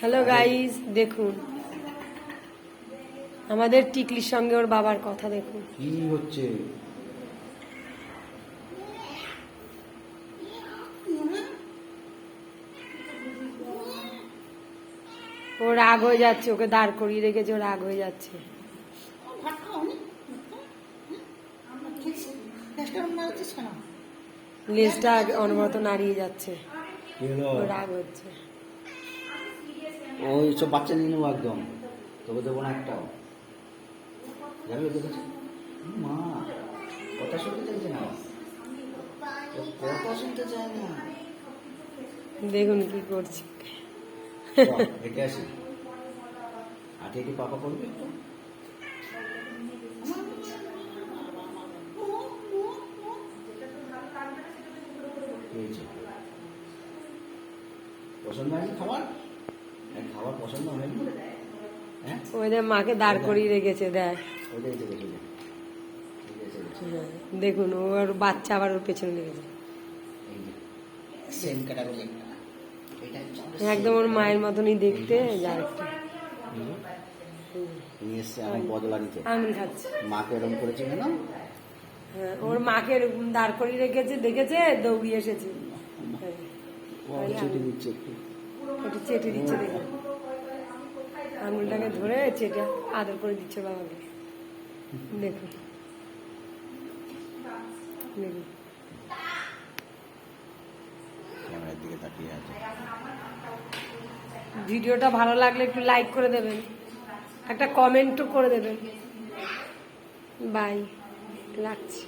Hello guys, দেখুন আমাদের টিকলির সঙ্গে ওর বাবার কথা। দেখুন কি হচ্ছে। ও রাগ হয়ে যাচ্ছে, ওকে দাঁড় করিয়ে রেখেছে, ও রাগ হয়ে যাচ্ছে। লেজটা অনবরত নাড়িয়ে যাচ্ছে, ও রাগ হচ্ছে। ও এইসব বাচ্চা নিয়ে নেবো একদম, তোকে দেবো না একটাও। যাবে দেখেছি মা, কথা শুনতে চাইছে না, কথা শুনতে চায় না। দেখুন কি করছে। দেখে আসি, আগে কি পাপা করবে একটু। পছন্দ হয়নি খাবার? খাবার পছন্দ হয়নি? হ্যাঁ, ওদের মাকে দাঁড় করিয়ে রেখেছে, দেখ। হ্যাঁ, দেখুন ওর বাচ্চা আবার ওর পেছনে লেগেছে। একদম ওর মায়ের মতনই দেখতে। যার নিয়ে এসছে আমার বদলা নিতে। আঙুল খাচ্ছে, মাকে এরকম করেছে কেন? হ্যাঁ, ওর মাকে দাঁড় করিয়ে রেখেছে, দেখেছে, দৌড়িয়ে এসেছে। চেটে দিচ্ছে একটু, একটু চেটে দিচ্ছে, দেখুন আঙুলটাকে ধরে চেটে আদর করে দিচ্ছে বাবাকে। দেখুন দেখুন ক্যামেরার দিকে তাকিয়ে আছে। ভিডিওটা ভালো লাগলে একটু লাইক করে দেবেন, একটা কমেন্টও করে দেবেন। বাই, রাখছি।